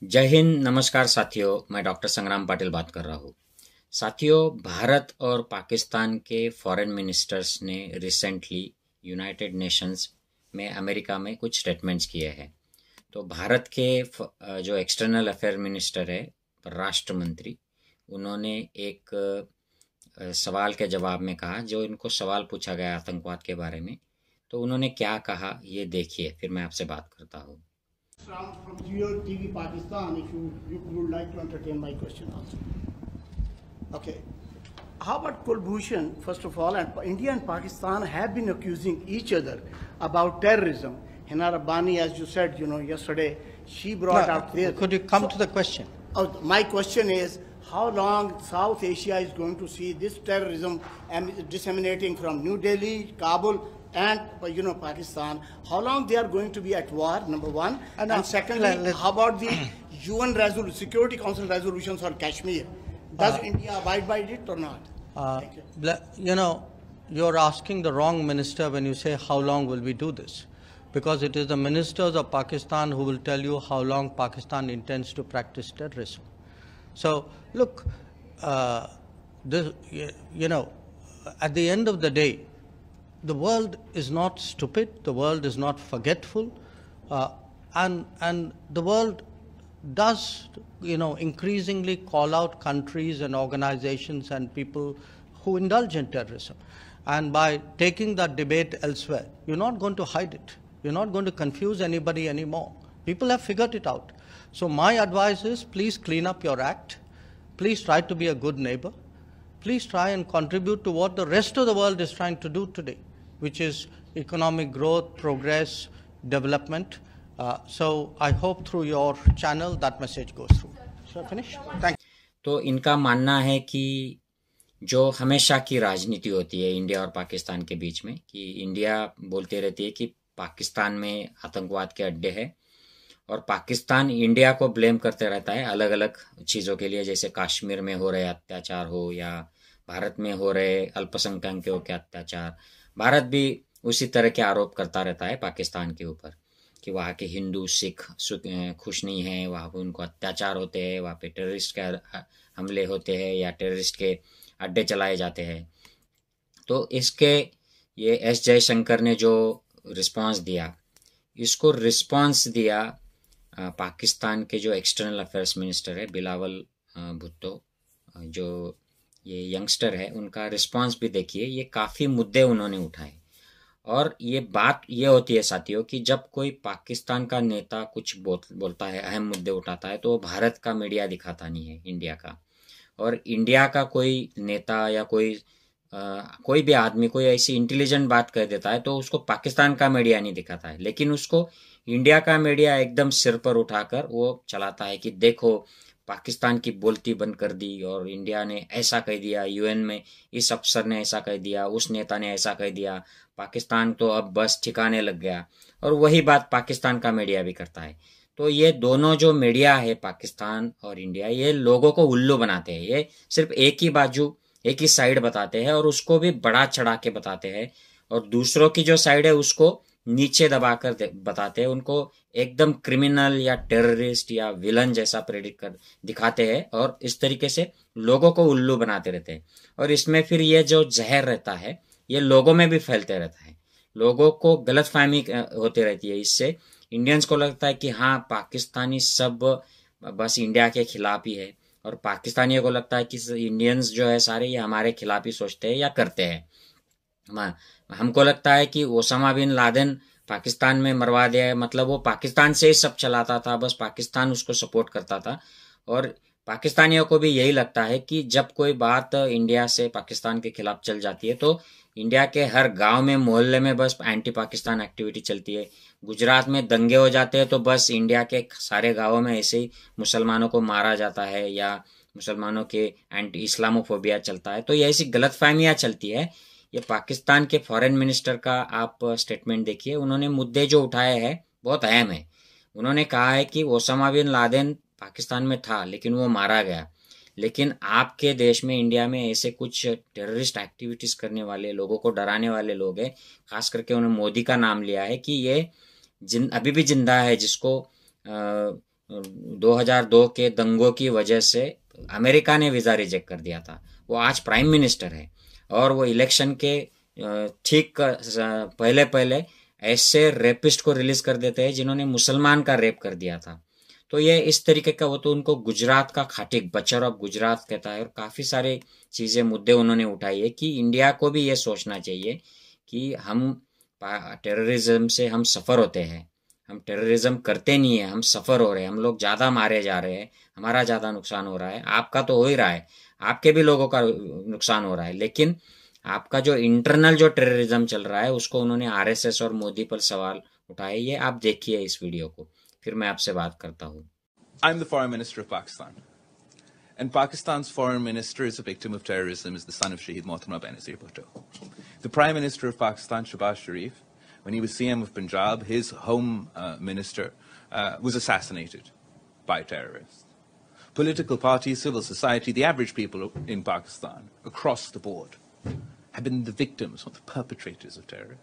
जय हिंद, नमस्कार साथियों। मैं डॉक्टर संग्राम पाटिल बात कर रहा हूँ। साथियों, भारत और पाकिस्तान के फॉरेन मिनिस्टर्स ने रिसेंटली यूनाइटेड नेशंस में अमेरिका में कुछ स्टेटमेंट्स किए हैं। तो भारत के जो एक्सटर्नल अफेयर मिनिस्टर है, परराष्ट्र मंत्री, उन्होंने एक सवाल के जवाब में कहा, जो इनको सवाल पूछा गया आतंकवाद के बारे में, तो उन्होंने क्या कहा ये देखिए, फिर मैं आपसे बात करता हूँ। From your TV Pakistan, if you would like to entertain my question also. Okay. How about Kulbhushan, first of all, and India and Pakistan have been accusing each other about terrorism. Hina Rabbani, as you said, yesterday, she brought out this. Could you come to the question? My question is, how long South Asia is going to see this terrorism disseminating from New Delhi, Kabul, and Pakistan? How long they are going to be at war, number one? And secondly, how about the UN Security Council resolutions on Kashmir? Does India abide by it or not? Thank you. You're asking the wrong minister when you say how long will we do this, because it is the ministers of Pakistan who will tell you how long Pakistan intends to practice terrorism. So look, at the end of the day, the world is not stupid, the world is not forgetful, and the world does, increasingly call out countries and organizations and people who indulge in terrorism. And by taking that debate elsewhere, you're not going to hide it. You're not going to confuse anybody anymore. People have figured it out. So my advice is, please clean up your act. Please try to be a good neighbor. Please try and contribute to what the rest of the world is trying to do today, which is economic growth, progress, development. So I hope through your channel that message goes through. So finish? Thank you. तो इनका मानना है कि जो हमेशा की राजनीति होती है इंडिया और पाकिस्तान के बीच में, कि इंडिया बोलती रहती है कि पाकिस्तान में आतंकवाद के अड्डे हैं, और पाकिस्तान इंडिया को ब्लेम करते रहता है अलग अलग चीज़ों के लिए, जैसे कश्मीर में हो रहे अत्याचार हो या भारत में हो रहे अल्पसंख्यकों के अत्याचार। भारत भी उसी तरह के आरोप करता रहता है पाकिस्तान के ऊपर कि वहाँ के हिंदू सिख खुश नहीं हैं, वहाँ पे उनको अत्याचार होते हैं, वहाँ पे टेररिस्ट के हमले होते हैं या टेररिस्ट के अड्डे चलाए जाते हैं। तो इसके ये एस जयशंकर ने जो रिस्पांस दिया, इसको रिस्पांस दिया पाकिस्तान के जो एक्सटर्नल अफेयर्स मिनिस्टर है बिलावल भुट्टो, जो ये यंगस्टर है, उनका रिस्पांस भी देखिए। ये काफ़ी मुद्दे उन्होंने उठाए, और ये बात ये होती है साथियों कि जब कोई पाकिस्तान का नेता कुछ बोलता है, अहम मुद्दे उठाता है, तो वो भारत का मीडिया दिखाता नहीं है, इंडिया का। और इंडिया का कोई नेता या कोई भी आदमी कोई ऐसी इंटेलिजेंट बात कर देता है तो उसको पाकिस्तान का मीडिया नहीं दिखाता है, लेकिन उसको इंडिया का मीडिया एकदम सिर पर उठाकर वो चलाता है कि देखो पाकिस्तान की बोलती बंद कर दी, और इंडिया ने ऐसा कह दिया, यूएन में इस अफसर ने ऐसा कह दिया, उस नेता ने ऐसा कह दिया, पाकिस्तान तो अब बस ठिकाने लग गया। और वही बात पाकिस्तान का मीडिया भी करता है। तो ये दोनों जो मीडिया है, पाकिस्तान और इंडिया, ये लोगों को उल्लू बनाते हैं। ये सिर्फ एक ही बाजू, एक ही साइड बताते हैं, और उसको भी बड़ा चढ़ा के बताते हैं, और दूसरों की जो साइड है उसको नीचे दबाकर बताते हैं, उनको एकदम क्रिमिनल या टेररिस्ट या विलन जैसा प्रेडिक्ट कर दिखाते हैं, और इस तरीके से लोगों को उल्लू बनाते रहते हैं। और इसमें फिर ये जो जहर रहता है ये लोगों में भी फैलते रहता है, लोगों को गलतफहमी होती रहती है। इससे इंडियंस को लगता है कि हाँ, पाकिस्तानी सब बस इंडिया के खिलाफ ही है, और पाकिस्तानियों को लगता है कि इंडियंस जो है सारे ये हमारे खिलाफ ही सोचते हैं या करते हैं। हमको लगता है कि ओसामा बिन लादेन पाकिस्तान में मरवा दिया है, मतलब वो पाकिस्तान से ही सब चलाता था, बस पाकिस्तान उसको सपोर्ट करता था। और पाकिस्तानियों को भी यही लगता है कि जब कोई बात इंडिया से पाकिस्तान के खिलाफ चल जाती है तो इंडिया के हर गांव में, मोहल्ले में बस एंटी पाकिस्तान एक्टिविटी चलती है। गुजरात में दंगे हो जाते हैं तो बस इंडिया के सारे गांवों में ऐसे ही मुसलमानों को मारा जाता है, या मुसलमानों के एंटी इस्लामोफोबिया चलता है। तो ये ऐसी गलतफहमियां चलती है। ये पाकिस्तान के फॉरेन मिनिस्टर का आप स्टेटमेंट देखिए, उन्होंने मुद्दे जो उठाए हैं बहुत अहम है। उन्होंने कहा है कि ओसामा बिन लादेन पाकिस्तान में था लेकिन वो मारा गया, लेकिन आपके देश में, इंडिया में ऐसे कुछ टेररिस्ट एक्टिविटीज करने वाले, लोगों को डराने वाले लोग हैं। खास करके उन्होंने मोदी का नाम लिया है कि ये अभी भी जिंदा है, जिसको 2002 के दंगों की वजह से अमेरिका ने वीजा रिजेक्ट कर दिया था। वो आज प्राइम मिनिस्टर है और वो इलेक्शन के ठीक पहले पहले ऐसे रेपिस्ट को रिलीज कर देते हैं जिन्होंने मुसलमान का रेप कर दिया था। तो ये इस तरीके का, वो तो उनको गुजरात का खाटिक, बचर ऑफ गुजरात कहता है, और काफी सारे चीजें, मुद्दे उन्होंने उठाई है कि इंडिया को भी ये सोचना चाहिए कि हम टेररिज्म से हम सफर होते हैं, हम टेररिज्म करते नहीं है, हम सफर हो रहे हैं, हम लोग ज्यादा मारे जा रहे हैं, हमारा ज्यादा नुकसान हो रहा है, आपका तो हो ही रहा है, आपके भी लोगों का नुकसान हो रहा है, लेकिन आपका जो इंटरनल जो टेररिज्म चल रहा है उसको उन्होंने आरएसएस और मोदी पर सवाल उठाए। ये आप देखिए इस वीडियो को, फिर मैं आपसे बात करता हूँ। I'm the foreign minister of Pakistan. And Pakistan's foreign minister is a victim of terrorism, is the son of Shaheed Mohtamma Benazir Bhutto. The Prime Minister of Pakistan, Shahbaz Sharif, when he was CM of Punjab, his home minister was assassinated by terrorists. Political parties, civil society, the average people in Pakistan, across the board, have been the victims or the perpetrators of terrorism.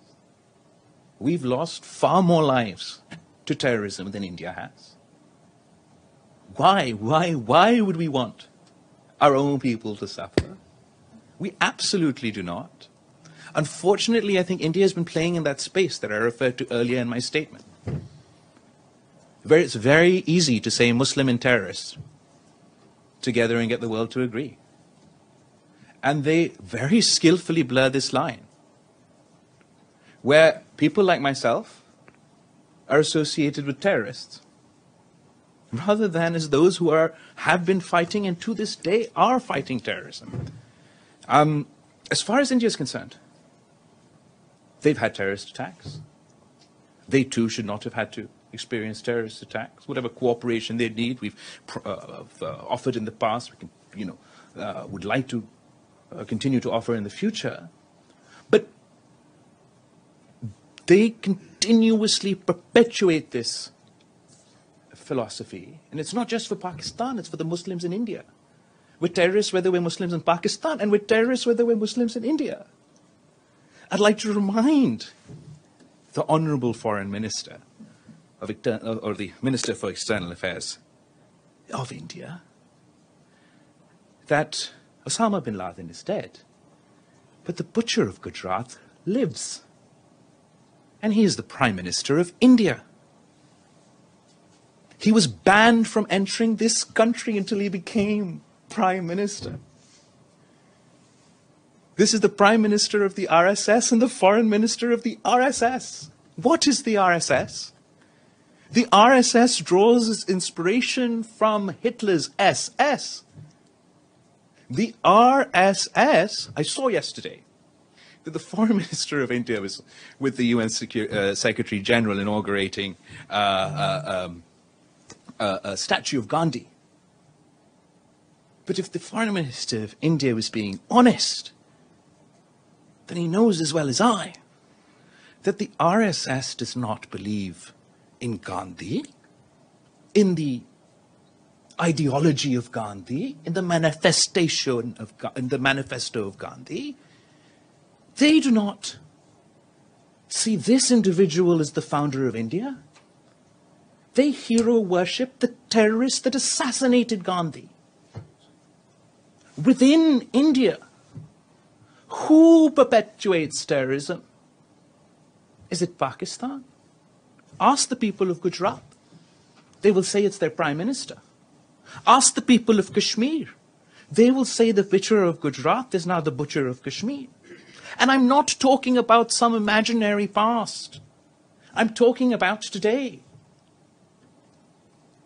We've lost far more lives to terrorism than India has. Why would we want our own people to suffer? We absolutely do not. Unfortunately, I think India has been playing in that space that I referred to earlier in my statement. Where it's very easy to say Muslim and terrorists together and get the world to agree. And they very skillfully blur this line, where people like myself are associated with terrorists, rather than as those who have been fighting and to this day are fighting terrorism. As far as India is concerned, they've had terrorist attacks. They too should not have had to experience terrorist attacks. Whatever cooperation they need, we've offered in the past, we can, would like to continue to offer in the future. But they continuously perpetuate this philosophy. And it's not just for Pakistan, it's for the Muslims in India. We're terrorists whether we're Muslims in Pakistan, and we're terrorists whether we're Muslims in India. I'd like to remind the Honourable Foreign Minister or the Minister for External Affairs of India that Osama bin Laden is dead, but the butcher of Gujrat lives. And he is the Prime Minister of India. He was banned from entering this country until he became Prime Minister. This is the Prime Minister of the RSS and the Foreign Minister of the RSS. What is the RSS? The RSS draws its inspiration from Hitler's SS. The RSS, I saw yesterday that the Foreign Minister of India was with the UN Secretary General inaugurating a statue of Gandhi. But if the Foreign Minister of India was being honest, then he knows as well as I that the RSS does not believe in Gandhi, in the ideology of Gandhi, in the manifesto of Gandhi. They do not see this individual as the founder of India. They hero worship the terrorist that assassinated Gandhi. Within India, who perpetuates terrorism? Is it Pakistan? Ask the people of Gujrat. They will say it's their Prime Minister. Ask the people of Kashmir. They will say the butcher of Gujrat is now the butcher of Kashmir. And I'm not talking about some imaginary past. I'm talking about today.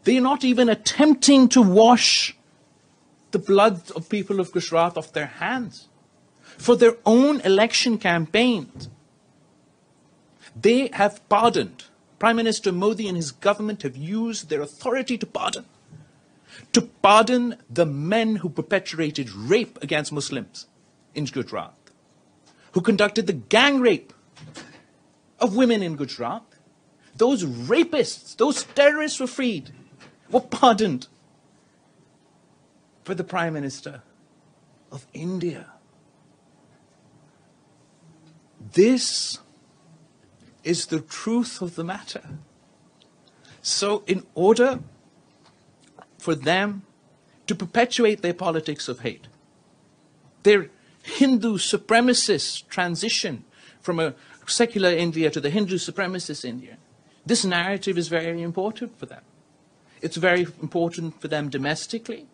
They're not even attempting to wash the blood of people of Gujrat off their hands for their own election campaigns. They have pardoned. Prime Minister Modi and his government have used their authority to pardon the men who perpetrated rape against Muslims in Gujarat, who conducted the gang rape of women in Gujarat. Those rapists, those terrorists were freed, were pardoned for the Prime Minister of India. This is the truth of the matter. So in order for them to perpetuate their politics of hate. Their Hindu supremacist transition from a secular India to the Hindu supremacist India. This narrative is very important for them. It's very important for them domestically,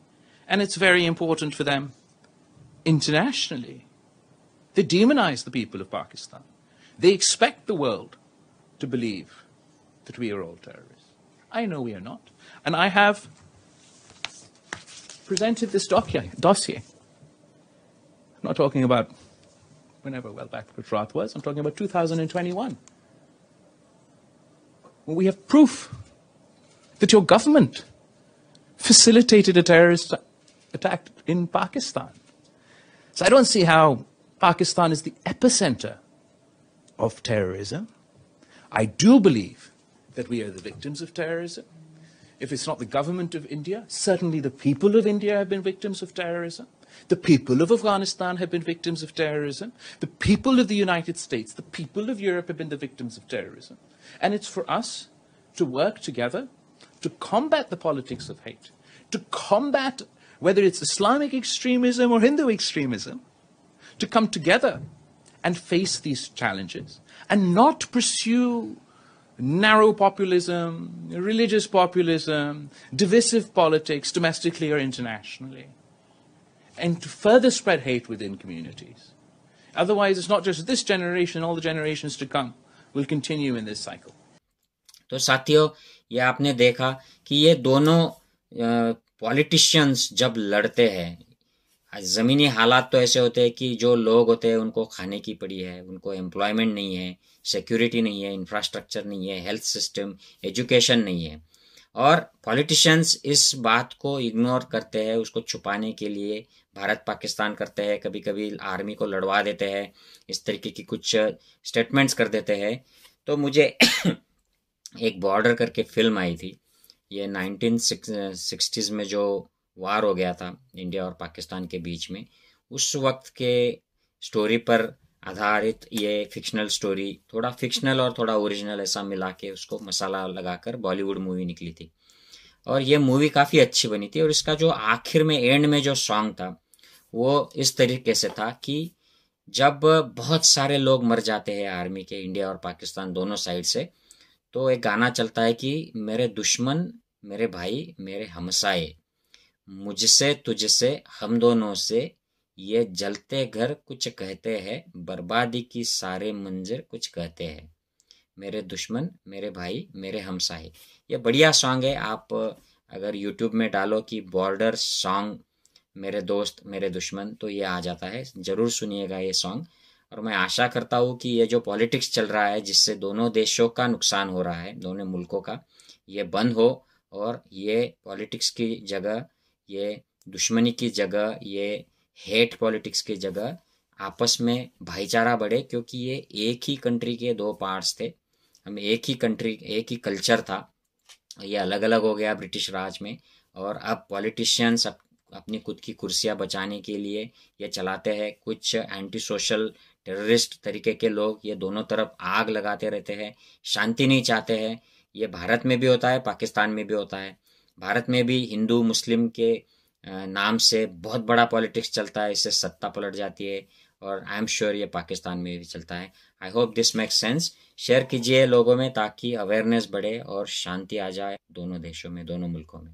and it's very important for them internationally. They demonize the people of Pakistan. They expect the world to believe that we are all terrorists. I know we are not. And I have presented this dossier. I'm not talking about whenever well back Gujrat was. I'm talking about 2021. When we have proof that your government facilitated a terrorist attack in Pakistan. So I don't see how Pakistan is the epicenter of terrorism. I do believe that we are the victims of terrorism. If it's not the government of India, certainly the people of India have been victims of terrorism. The people of Afghanistan have been victims of terrorism. The people of the United States, the people of Europe have been the victims of terrorism. And it's for us to work together to combat the politics of hate, to combat whether it's Islamic extremism or Hindu extremism, to come together and face these challenges and not pursue narrow populism, religious populism, divisive politics domestically or internationally, and to further spread hate within communities. Otherwise, it's not just this generation, all the generations to come will continue in this cycle. तो साथियों, ये आपने देखा कि ये दोनों politicians जब लड़ते हैं, ज़मीनी हालात तो ऐसे होते हैं कि जो लोग होते हैं उनको खाने की पड़ी है, उनको एम्प्लॉयमेंट नहीं है, सिक्योरिटी नहीं है, इंफ्रास्ट्रक्चर नहीं है, हेल्थ सिस्टम, एजुकेशन नहीं है, और पॉलिटिशियंस इस बात को इग्नोर करते हैं, उसको छुपाने के लिए भारत पाकिस्तान करते हैं, कभी कभी आर्मी को लड़वा देते हैं, इस तरीके की कुछ स्टेटमेंट्स कर देते हैं। तो मुझे एक बॉर्डर करके फिल्म आई थी, ये 1960s में जो वार हो गया था इंडिया और पाकिस्तान के बीच में, उस वक्त के स्टोरी पर आधारित ये फिक्शनल स्टोरी, थोड़ा फिक्शनल और थोड़ा ओरिजिनल ऐसा मिला के उसको मसाला लगाकर बॉलीवुड मूवी निकली थी, और ये मूवी काफ़ी अच्छी बनी थी। और इसका जो आखिर में एंड में जो सॉन्ग था वो इस तरीके से था कि जब बहुत सारे लोग मर जाते हैं आर्मी के, इंडिया और पाकिस्तान दोनों साइड से, तो एक गाना चलता है कि मेरे दुश्मन मेरे भाई मेरे हमसाए, मुझसे तुझसे हम दोनों से ये जलते घर कुछ कहते हैं, बर्बादी की सारे मंजर कुछ कहते हैं, मेरे दुश्मन मेरे भाई मेरे हमसाए। ये बढ़िया सॉन्ग है, आप अगर यूट्यूब में डालो कि बॉर्डर सॉन्ग मेरे दोस्त मेरे दुश्मन, तो ये आ जाता है, ज़रूर सुनिएगा ये सॉन्ग। और मैं आशा करता हूँ कि ये जो पॉलिटिक्स चल रहा है जिससे दोनों देशों का नुकसान हो रहा है, दोनों मुल्कों का, ये बंद हो और ये पॉलिटिक्स की जगह, ये दुश्मनी की जगह, ये हेट पॉलिटिक्स की जगह आपस में भाईचारा बढ़े, क्योंकि ये एक ही कंट्री के दो पार्ट्स थे, हम एक ही कंट्री, एक ही कल्चर था, ये अलग अलग हो गया ब्रिटिश राज में। और अब पॉलिटिशियंस अपनी खुद की कुर्सियां बचाने के लिए ये चलाते हैं, कुछ एंटी सोशल टेररिस्ट तरीके के लोग ये दोनों तरफ आग लगाते रहते हैं, शांति नहीं चाहते हैं। ये भारत में भी होता है, पाकिस्तान में भी होता है। भारत में भी हिंदू मुस्लिम के नाम से बहुत बड़ा पॉलिटिक्स चलता है, इससे सत्ता पलट जाती है, और आई एम श्योर ये पाकिस्तान में भी चलता है। I hope this makes sense. Share कीजिए लोगों में ताकि अवेयरनेस बढ़े और शांति आ जाए दोनों देशों में, दोनों मुल्कों में।